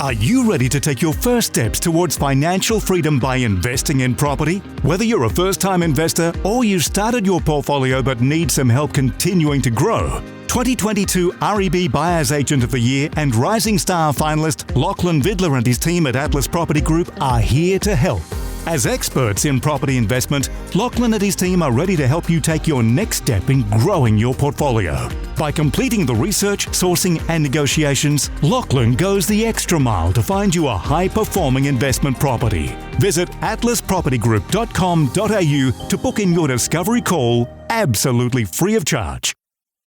Are you ready to take your first steps towards financial freedom by investing in property? Whether you're a first-time investor or you've started your portfolio but need some help continuing to grow, 2022 REB Buyer's Agent of the Year and Rising Star finalist Lachlan Vidler and his team at Atlas Property Group are here to help. As experts in property investment, Lachlan and his team are ready to help you take your next step in growing your portfolio. By completing the research, sourcing and negotiations, Lachlan goes the extra mile to find you a high-performing investment property. Visit atlaspropertygroup.com.au to book in your discovery call absolutely free of charge.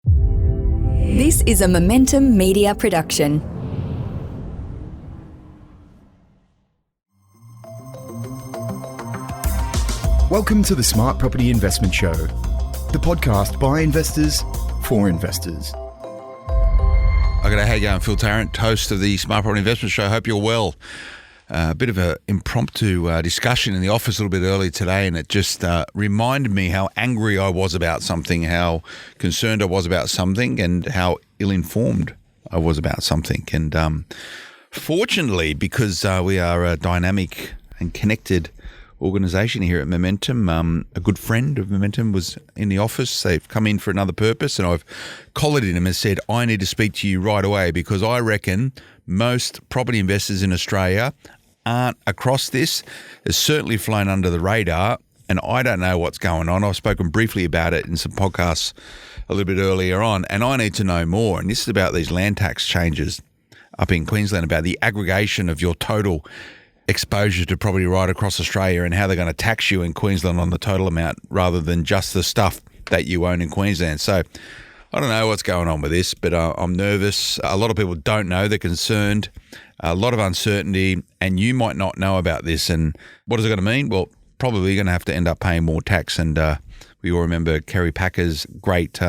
This is a Momentum Media production. Welcome to the Smart Property Investment Show, the podcast by investors for investors. Okay, how you going? Phil Tarrant, host of the Smart Property Investment Show. Hope you're well. A bit of an impromptu discussion in the office a little bit earlier today, and it just reminded me how angry I was about something, how concerned I was about something, and how ill-informed I was about something. And fortunately, because we are a dynamic and connected organisation here at Momentum, a good friend of Momentum was in the office. They've come in for another purpose, and I've collared him and said, I need to speak to you right away because I reckon most property investors in Australia aren't across this. It's certainly flown under the radar, and I don't know what's going on. I've spoken briefly about it in some podcasts a little bit earlier on, and I need to know more. And this is about these land tax changes up in Queensland, about the aggregation of your total exposure to property right across Australia and how they're going to tax you in Queensland on the total amount rather than just the stuff that you own in Queensland. So I don't know what's going on with this, but I'm nervous. A lot of people don't know. They're concerned. A lot of uncertainty, and you might not know about this. And what is it going to mean? Well, probably going to have to end up paying more tax. And we all remember Kerry Packer's great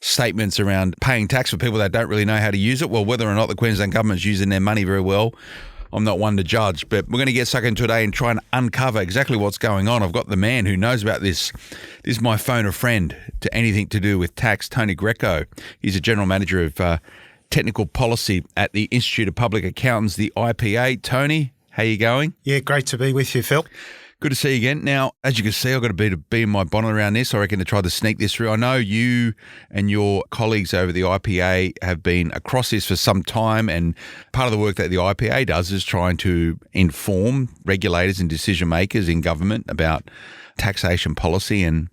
statements around paying tax for people that don't really know how to use it. Well, whether or not the Queensland government's using their money very well, I'm not one to judge, but we're going to get stuck into today and try and uncover exactly what's going on. I've got the man who knows about this. This is my phone a friend to anything to do with tax, Tony Greco. He's a general manager of technical policy at the Institute of Public Accountants, the IPA. Tony, how you going? Yeah, great to be with you, Phil. Good to see you again. Now, as you can see, I've got to be in my bonnet around this. I reckon to try to sneak this through. I know you and your colleagues over the IPA have been across this for some time, and part of the work that the IPA does is trying to inform regulators and decision makers in government about taxation policy. And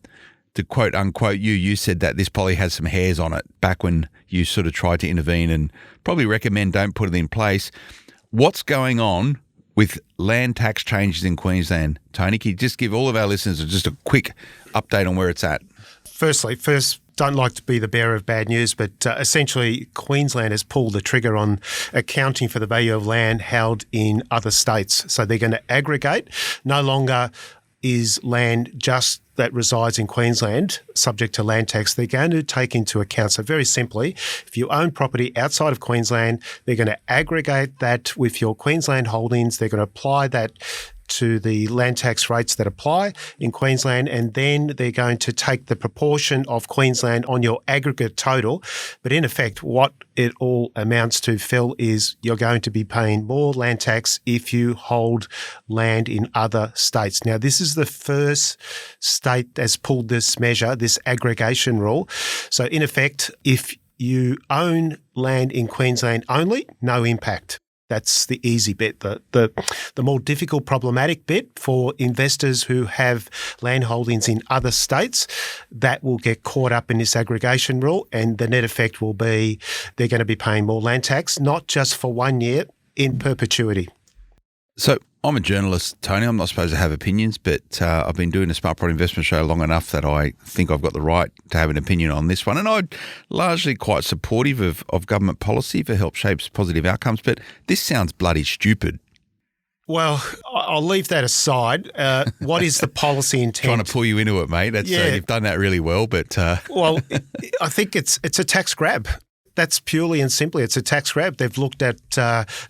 to quote unquote you said that this probably has some hairs on it back when you sort of tried to intervene and probably recommend don't put it in place. What's going on with land tax changes in Queensland? Tony, can you just give all of our listeners just a quick update on where it's at? First, don't like to be the bearer of bad news, but essentially Queensland has pulled the trigger on accounting for the value of land held in other states. So they're going to aggregate. No longer is land just that resides in Queensland subject to land tax. They're going to take into account, so very simply, if you own property outside of Queensland, they're going to aggregate that with your Queensland holdings. They're going to apply that to the land tax rates that apply in Queensland, and then they're going to take the proportion of Queensland on your aggregate total. But in effect, what it all amounts to, Phil, is you're going to be paying more land tax if you hold land in other states. Now, this is the first state that's pulled this measure, this aggregation rule. So in effect, if you own land in Queensland only, no impact. That's the easy bit. The more difficult, problematic bit for investors who have land holdings in other states, that will get caught up in this aggregation rule, and the net effect will be they're going to be paying more land tax, not just for 1 year, in perpetuity. So I'm a journalist, Tony. I'm not supposed to have opinions, but I've been doing the Smart Property Investment Show long enough that I think I've got the right to have an opinion on this one. And I'm largely quite supportive of government policy for help shapes positive outcomes, but this sounds bloody stupid. Well, I'll leave that aside. What is the policy intent? Trying to pull you into it, mate. That's, you've done that really well, but... Well, I think it's a tax grab. That's purely and simply, it's a tax grab. They've looked at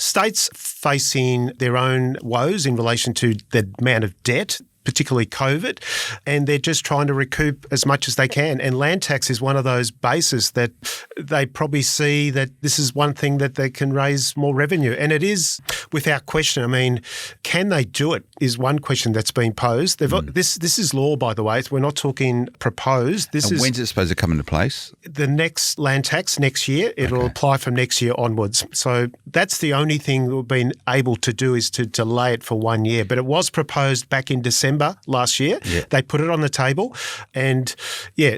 states facing their own woes in relation to the amount of debt particularly COVID, and they're just trying to recoup as much as they can. And land tax is one of those bases that they probably see that this is one thing that they can raise more revenue. And it is without question. I mean, can they do it is one question that's been posed. This is law, by the way. We're not talking proposed. When's it supposed to come into place? The next land tax next year. It'll apply from next year onwards. So that's the only thing we've been able to do is to delay it for 1 year. But it was proposed back in December last year. Yeah. They put it on the table. And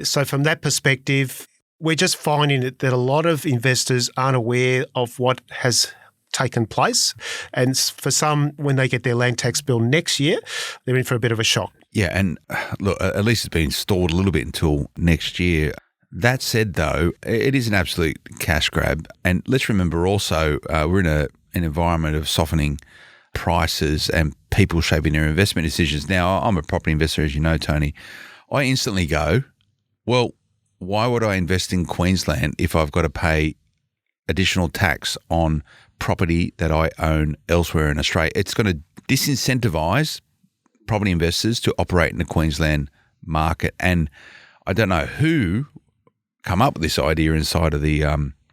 so from that perspective, we're just finding that a lot of investors aren't aware of what has taken place. And for some, when they get their land tax bill next year, they're in for a bit of a shock. Yeah, and look, at least it's been stalled a little bit until next year. That said, though, it is an absolute cash grab. And let's remember also we're in an environment of softening prices and people shaping their investment decisions. Now, I'm a property investor, as you know, Tony. I instantly go, well, why would I invest in Queensland if I've got to pay additional tax on property that I own elsewhere in Australia? It's going to disincentivise property investors to operate in the Queensland market. And I don't know who come up with this idea inside of the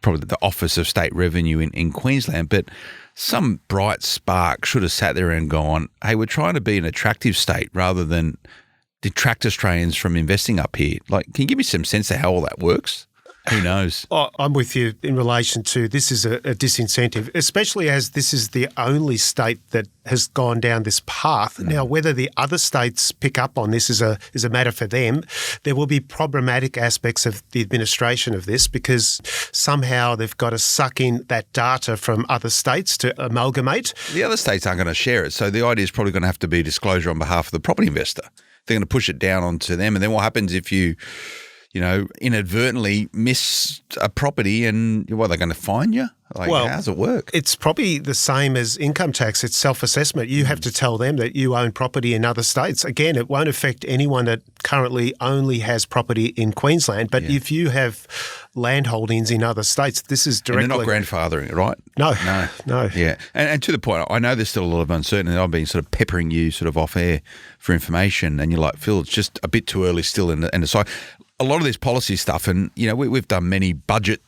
probably the Office of State Revenue in Queensland, but some bright spark should have sat there and gone, hey, we're trying to be an attractive state rather than detract Australians from investing up here. Like, can you give me some sense of how all that works? Who knows? I'm with you in relation to this is a disincentive, especially as this is the only state that has gone down this path. Now, whether the other states pick up on this is a matter for them. There will be problematic aspects of the administration of this because somehow they've got to suck in that data from other states to amalgamate. The other states aren't going to share it, so the idea is probably going to have to be disclosure on behalf of the property investor. They're going to push it down onto them, and then what happens if you inadvertently miss a property and they're going to fine you? Like, how does it work? It's probably the same as income tax. It's self-assessment. You have to tell them that you own property in other states. Again, it won't affect anyone that currently only has property in Queensland. But if you have land holdings in other states, this is directly... And they're not grandfathering, right? No. Yeah. And to the point, I know there's still a lot of uncertainty. I've been sort of peppering you sort of off air for information, and you're like, Phil, it's just a bit too early still in the cycle. A lot of this policy stuff, and we've done many budgets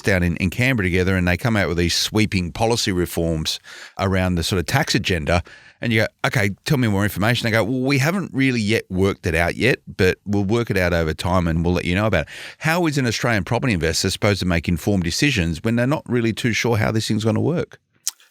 down in Canberra together, and they come out with these sweeping policy reforms around the sort of tax agenda. And you go, okay, tell me more information. They go, well, we haven't really yet worked it out yet, but we'll work it out over time and we'll let you know about it. How is an Australian property investor supposed to make informed decisions when they're not really too sure how this thing's going to work?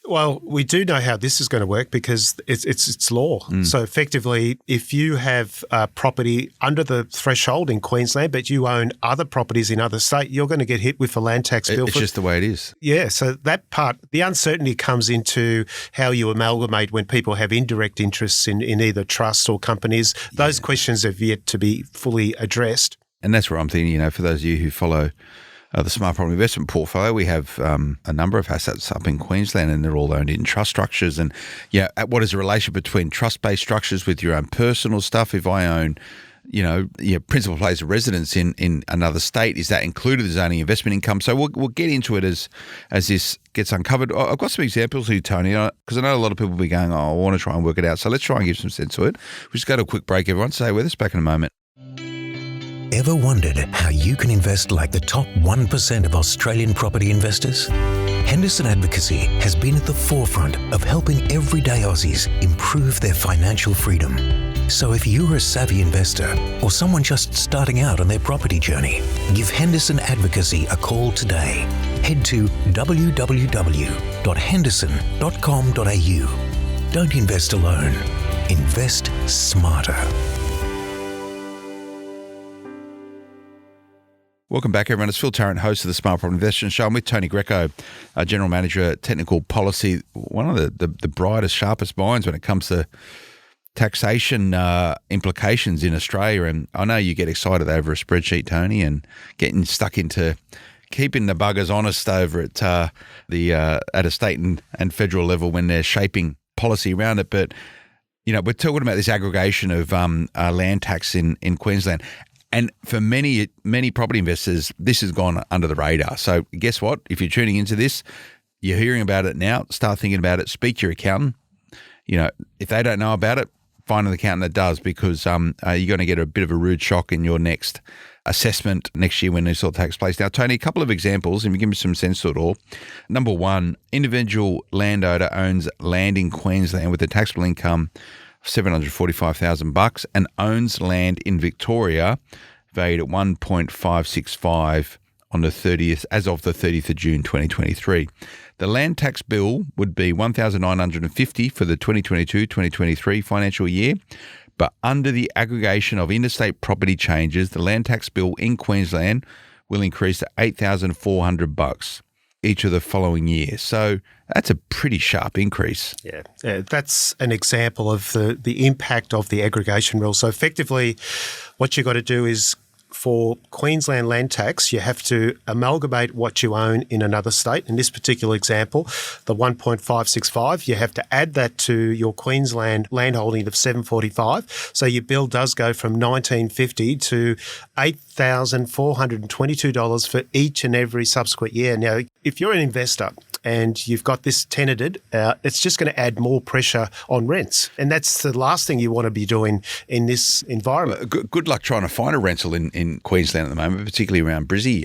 Well, we do know how this is going to work because it's law. So effectively, if you have property under the threshold in Queensland, but you own other properties in other states, you're going to get hit with a land tax bill. It's just the way it is. Yeah. So that part, the uncertainty comes into how you amalgamate when people have indirect interests in either trusts or companies. Those questions have yet to be fully addressed. And that's where I'm thinking, for those of you who follow the Smart Property Investment Portfolio, we have a number of assets up in Queensland, and they're all owned in trust structures. And what is the relation between trust-based structures with your own personal stuff? If I own, your principal place of residence in another state, is that included as owning investment income? So we'll get into it as this gets uncovered. I've got some examples here, Tony, because I know a lot of people will be going, I want to try and work it out. So let's try and give some sense to it. We'll just go to a quick break, everyone. Stay with us, back in a moment. Ever wondered how you can invest like the top 1% of Australian property investors? Henderson Advocacy has been at the forefront of helping everyday Aussies improve their financial freedom. So if you're a savvy investor or someone just starting out on their property journey, give Henderson Advocacy a call today. Head to www.henderson.com.au. Don't invest alone. Invest smarter. Welcome back, everyone. It's Phil Tarrant, host of the Smart Property Investment Show. I'm with Tony Greco, General Manager, Technical Policy, one of the brightest, sharpest minds when it comes to taxation implications in Australia. And I know you get excited over a spreadsheet, Tony, and getting stuck into keeping the buggers honest over at at a state and federal level when they're shaping policy around it. But, we're talking about this aggregation of land tax in Queensland. And for many property investors, this has gone under the radar. So guess what? If you're tuning into this, you're hearing about it now, start thinking about it, speak to your accountant. If they don't know about it, find an accountant that does, because you're going to get a bit of a rude shock in your next assessment next year when this all takes place. Now, Tony, a couple of examples, and you give me some sense to it all. Number one, individual landowner owns land in Queensland with a taxable income of $745,000 and owns land in Victoria valued at $1.565 on the 30th, as of the 30th of June 2023. The land tax bill would be $1,950 for the 2022-2023 financial year, but under the aggregation of interstate property changes, the land tax bill in Queensland will increase to $8,400 each of the following years. So that's a pretty sharp increase. Yeah, that's an example of the impact of the aggregation rule. So effectively, what you've got to do is, for Queensland land tax, you have to amalgamate what you own in another state. In this particular example, the 1.565, you have to add that to your Queensland landholding of 745. So your bill does go from $1,950 to $8,422 for each and every subsequent year. Now, if you're an investor and you've got this tenanted, it's just going to add more pressure on rents. And that's the last thing you want to be doing in this environment. Good luck trying to find a rental in Queensland at the moment, particularly around Brizzy,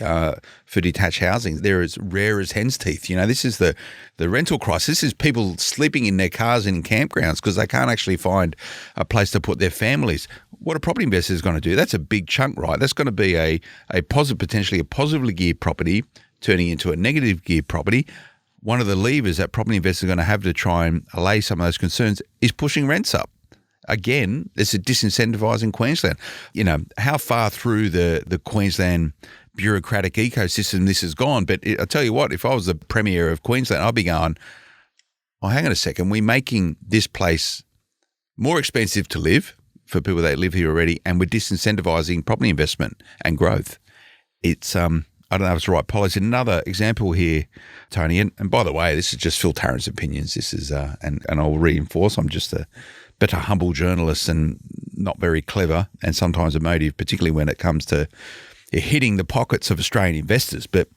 for detached housing. They're as rare as hen's teeth. You know, this is the rental crisis. This is people sleeping in their cars in campgrounds because they can't actually find a place to put their families. What a property investor is going to do, that's a big chunk, right? That's going to be a positive, potentially a positively geared property turning into a negative geared property. One of the levers that property investors are going to have to try and allay some of those concerns is pushing rents up. Again, it's a disincentivising Queensland. You know, how far through the Queensland bureaucratic ecosystem this has gone. But I tell you what, if I was the Premier of Queensland, I'd be going, oh, hang on a second, we're making this place more expensive to live for people that live here already, and we're disincentivising property investment and growth. It's I don't know if it's the right policy. Another example here, Tony, and by the way, this is just Phil Tarrant's opinions. This is, and I'll reinforce, I'm just a bit of humble journalist and not very clever, and sometimes emotive, particularly when it comes to hitting the pockets of Australian investors. But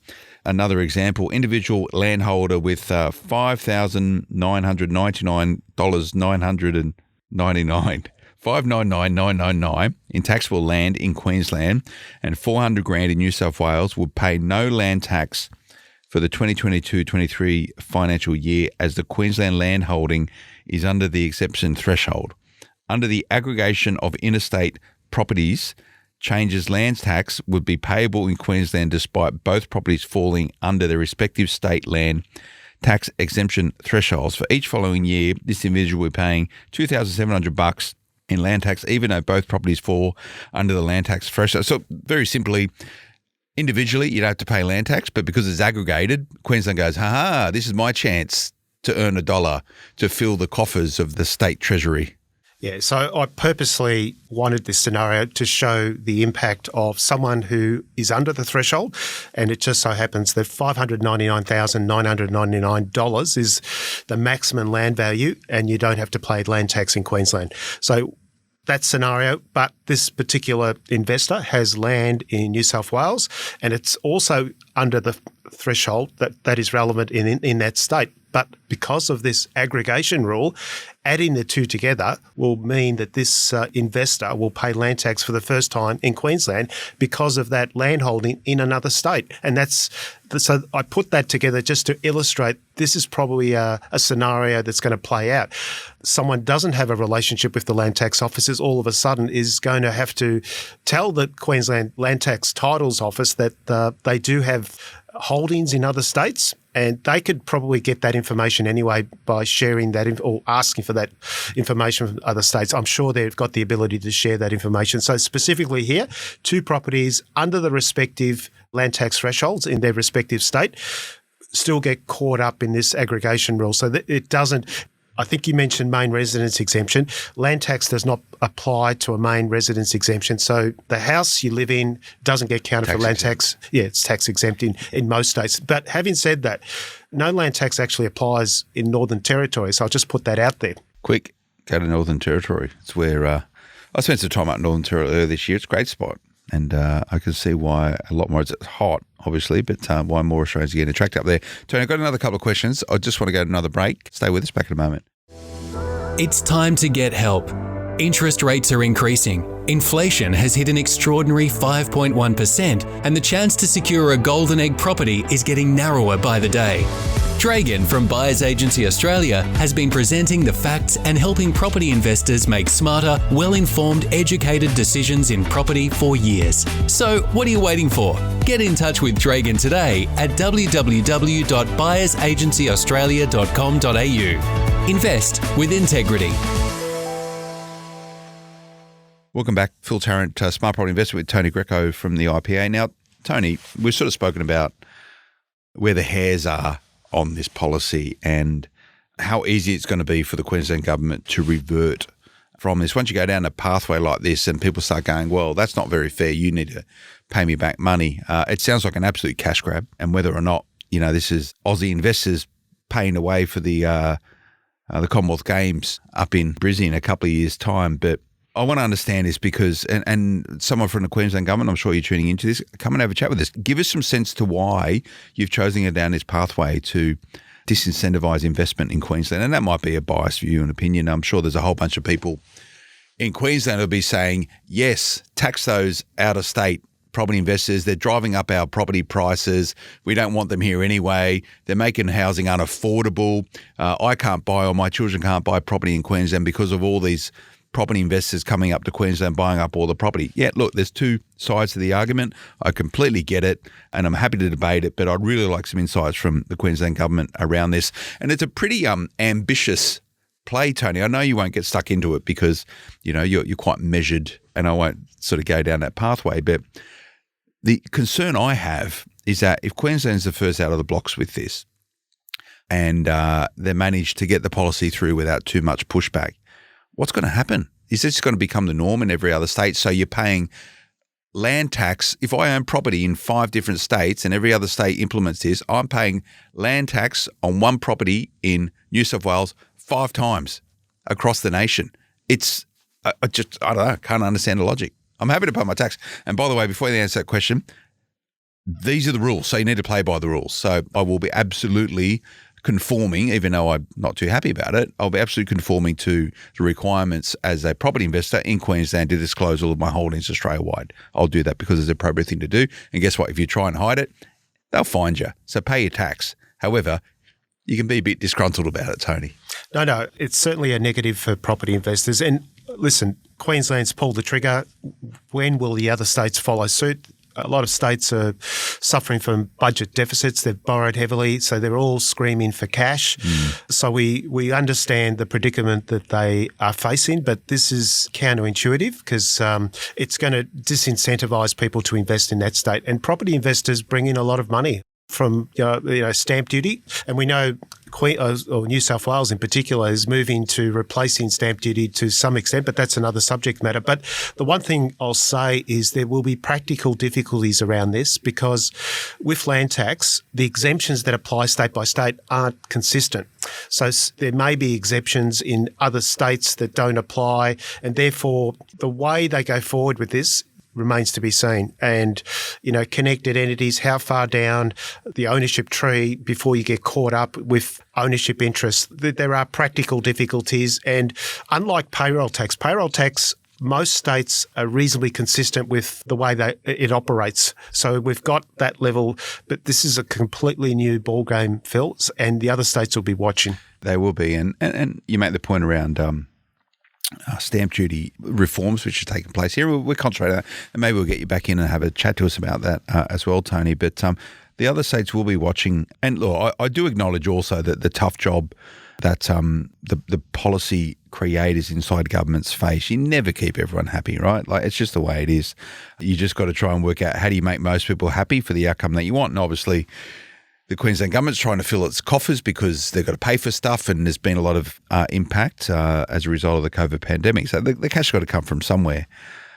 another example, individual landholder with $5,999.999 $599,999 in taxable land in Queensland and $400,000 in New South Wales would pay no land tax for the 2022-23 financial year, as the Queensland land holding is under the exemption threshold. Under the aggregation of interstate properties changes, land tax would be payable in Queensland despite both properties falling under their respective state land tax exemption thresholds. For each following year, this individual will be paying $2,700 in land tax, even though both properties fall under the land tax threshold. So very simply, individually, you don't have to pay land tax, but because it's aggregated, Queensland goes, ha, this is my chance to earn $1 to fill the coffers of the state treasury. Yeah, so I purposely wanted this scenario to show the impact of someone who is under the threshold, and it just so happens that $599,999 is the maximum land value, and you don't have to pay land tax in Queensland. So that scenario, but this particular investor has land in New South Wales, and it's also under the threshold that is relevant in that state. But because of this aggregation rule, adding the two together will mean that this investor will pay land tax for the first time in Queensland because of that land holding in another state. And so I put that together just to illustrate this is probably a scenario that's going to play out. Someone doesn't have a relationship with the land tax officers, all of a sudden is going to have to tell the Queensland Land Tax Titles Office that they do have holdings in other states, and they could probably get that information anyway by sharing that or asking for that information from other states. I'm sure they've got the ability to share that information. So specifically here, two properties under the respective land tax thresholds in their respective state still get caught up in this aggregation rule. So that it doesn't, I think you mentioned main residence exemption. Land tax does not apply to a main residence exemption. So the house you live in doesn't get counted for land tax. Yeah, it's tax exempt in most states. But having said that, no land tax actually applies in Northern Territory. So I'll just put that out there. Quick, go to Northern Territory. It's where I spent some time out in Northern Territory earlier this year. It's a great spot. And I can see why a lot more, it's hot, obviously, but why more Australians are getting attracted up there. Tony, I've got another couple of questions. I just want to go to another break. Stay with us, back in a moment. It's time to get help. Interest rates are increasing. Inflation has hit an extraordinary 5.1%, and the chance to secure a golden egg property is getting narrower by the day. Dragan from Buyers Agency Australia has been presenting the facts and helping property investors make smarter, well-informed, educated decisions in property for years. So, what are you waiting for? Get in touch with Dragan today at www.buyersagencyaustralia.com.au. Invest with integrity. Welcome back. Phil Tarrant, Smart Property Investor with Tony Greco from the IPA. Now, Tony, we've sort of spoken about where the hairs are on this policy and how easy it's going to be for the Queensland government to revert from this. Once you go down a pathway like this and people start going, well, that's not very fair, you need to pay me back money, it sounds like an absolute cash grab. And whether or not, this is Aussie investors paying away for the Commonwealth Games up in Brisbane in a couple of years' time. But I want to understand this because, and someone from the Queensland government, I'm sure you're tuning into this, come and have a chat with us. Give us some sense to why you've chosen to go down this pathway to disincentivise investment in Queensland. And that might be a biased view and opinion. I'm sure there's a whole bunch of people in Queensland who'll be saying, yes, tax those out-of-state property investors. They're driving up our property prices. We don't want them here anyway. They're making housing unaffordable. I can't buy, or my children can't buy property in Queensland because of all these property investors coming up to Queensland, buying up all the property. Yeah, look, there's two sides to the argument. I completely get it, and I'm happy to debate it, but I'd really like some insights from the Queensland government around this. And it's a pretty ambitious play, Tony. I know you won't get stuck into it because, you're quite measured, and I won't sort of go down that pathway. But the concern I have is that if Queensland's the first out of the blocks with this, and they managed to get the policy through without too much pushback, what's going to happen? Is this going to become the norm in every other state? So you're paying land tax. If I own property in 5 different states and every other state implements this, I'm paying land tax on one property in New South Wales 5 times across the nation. It's, I don't know, can't understand the logic. I'm happy to pay my tax. And by the way, before you answer that question, these are the rules. So you need to play by the rules. So I will be absolutely conforming, even though I'm not too happy about it, I'll be absolutely conforming to the requirements as a property investor in Queensland to disclose all of my holdings Australia-wide. I'll do that because it's the appropriate thing to do. And guess what? If you try and hide it, they'll find you. So pay your tax. However, you can be a bit disgruntled about it, Tony. No, it's certainly a negative for property investors. And listen, Queensland's pulled the trigger. When will the other states follow suit? A lot of states are suffering from budget deficits. They've borrowed heavily, so they're all screaming for cash. So we understand the predicament that they are facing, but this is counterintuitive because it's going to disincentivise people to invest in that state. And property investors bring in a lot of money from stamp duty, and we know New South Wales in particular is moving to replacing stamp duty to some extent, but that's another subject matter. But the one thing I'll say is there will be practical difficulties around this because with land tax, the exemptions that apply state by state aren't consistent. So there may be exemptions in other states that don't apply, and therefore the way they go forward with this remains to be seen. And, connected entities, how far down the ownership tree before you get caught up with ownership interests. There are practical difficulties. And unlike payroll tax, most states are reasonably consistent with the way that it operates. So we've got that level, but this is a completely new ballgame, Phil, and the other states will be watching. They will be. And you make the point around stamp duty reforms which are taking place here. We're concentrating on that, and maybe we'll get you back in and have a chat to us about that as well, Tony. But the other states will be watching. And look, I do acknowledge also that the tough job that the policy creators inside governments face. You never keep everyone happy, right? Like, it's just the way it is. You just got to try and work out how do you make most people happy for the outcome that you want. And obviously, the Queensland government's trying to fill its coffers because they've got to pay for stuff, and there's been a lot of impact as a result of the COVID pandemic. So the cash has got to come from somewhere.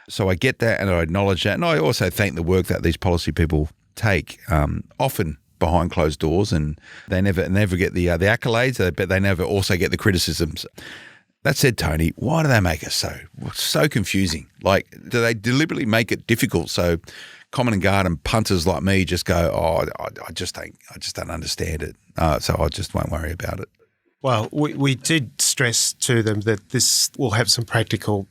So I get that, and I acknowledge that. And I also thank the work that these policy people take, often behind closed doors, and they never get the accolades, but they never also get the criticisms. That said, Tony, why do they make it so confusing? Like, do they deliberately make it difficult so common and garden punters like me just go, I just don't understand it, so I just won't worry about it? Well, we did stress to them that this will have some practical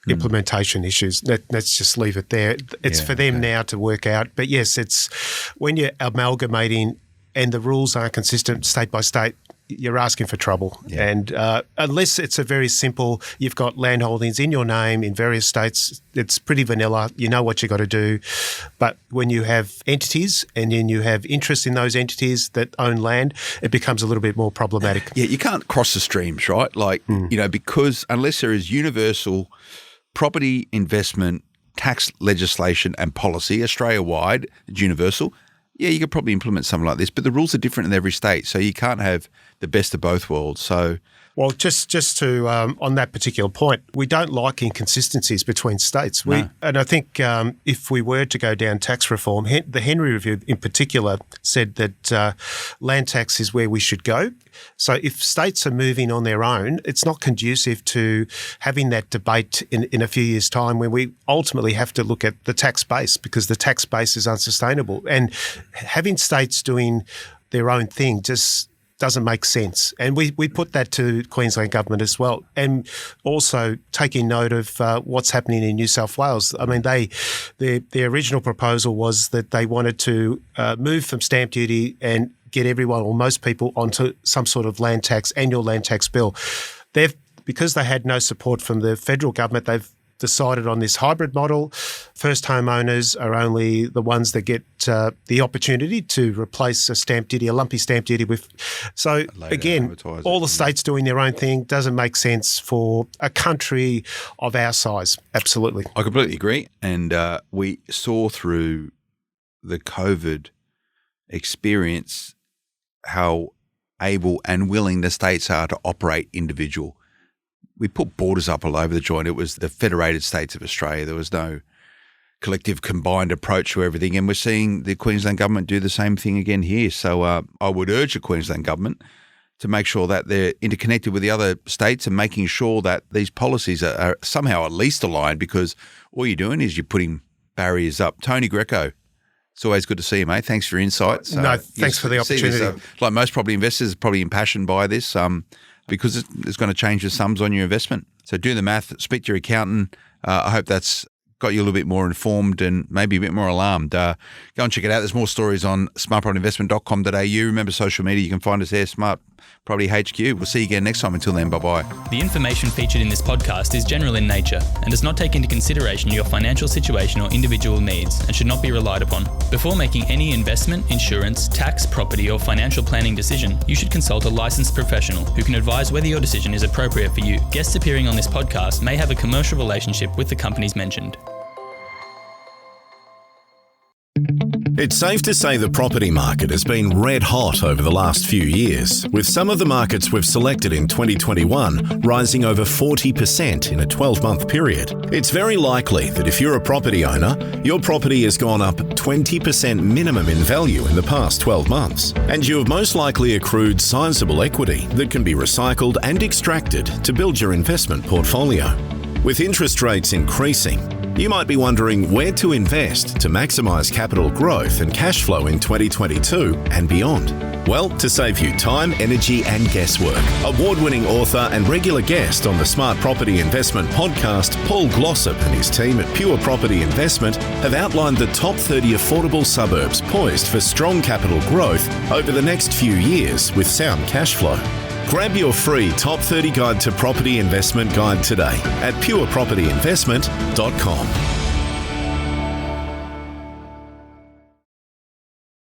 implementation issues. Let's just leave it there. It's for them now to work out. But yes, it's when you're amalgamating and the rules aren't consistent state by state, you're asking for trouble. Yeah. And unless it's a very simple, you've got land holdings in your name in various states, it's pretty vanilla. You know what you got to do. But when you have entities and then you have interest in those entities that own land, it becomes a little bit more problematic. Yeah, you can't cross the streams, right? Like, because unless there is universal property investment tax legislation and policy, Australia-wide, it's universal. Yeah, you could probably implement something like this, but the rules are different in every state, so you can't have the best of both worlds. So, well, just to on that particular point, we don't like inconsistencies between states. And I think if we were to go down tax reform, the Henry Review in particular said that land tax is where we should go. So if states are moving on their own, it's not conducive to having that debate in a few years' time when we ultimately have to look at the tax base because the tax base is unsustainable. And having states doing their own thing just doesn't make sense. And we put that to Queensland government as well. And also taking note of what's happening in New South Wales. I mean, their original proposal was that they wanted to move from stamp duty and get everyone or most people onto some sort of land tax, annual land tax bill. Because they had no support from the federal government, they've decided on this hybrid model. First homeowners are only the ones that get the opportunity to replace a lumpy stamp duty with. So again, all the states doing their own thing doesn't make sense for a country of our size. Absolutely. I completely agree. And we saw through the COVID experience how able and willing the states are to operate individual. We put borders up all over the joint. It was the federated states of Australia. There was no collective combined approach to everything. And we're seeing the Queensland government do the same thing again here. So I would urge the Queensland government to make sure that they're interconnected with the other states and making sure that these policies are somehow at least aligned, because all you're doing is you're putting barriers up. Tony Greco, it's always good to see you, mate. Thanks for your insights. Thanks for the opportunity. Like most property investors, probably impassioned by this because it's going to change the sums on your investment. So do the math, speak to your accountant. I hope that's got you a little bit more informed and maybe a bit more alarmed. Go and check it out. There's more stories on smartpropertyinvestment.com.au. Remember social media, you can find us there, Smart Property HQ. We'll see you again next time. Until then, bye-bye. The information featured in this podcast is general in nature and does not take into consideration your financial situation or individual needs and should not be relied upon. Before making any investment, insurance, tax, property or financial planning decision, you should consult a licensed professional who can advise whether your decision is appropriate for you. Guests appearing on this podcast may have a commercial relationship with the companies mentioned. It's safe to say the property market has been red hot over the last few years, with some of the markets we've selected in 2021 rising over 40% in a 12-month period. It's very likely that if you're a property owner, your property has gone up 20% minimum in value in the past 12 months, and you have most likely accrued sizable equity that can be recycled and extracted to build your investment portfolio. With interest rates increasing, you might be wondering where to invest to maximise capital growth and cash flow in 2022 and beyond. Well, to save you time, energy and guesswork, award-winning author and regular guest on the Smart Property Investment podcast, Paul Glossop and his team at Pure Property Investment have outlined the top 30 affordable suburbs poised for strong capital growth over the next few years with sound cash flow. Grab your free Top 30 Guide to Property Investment guide today at purepropertyinvestment.com.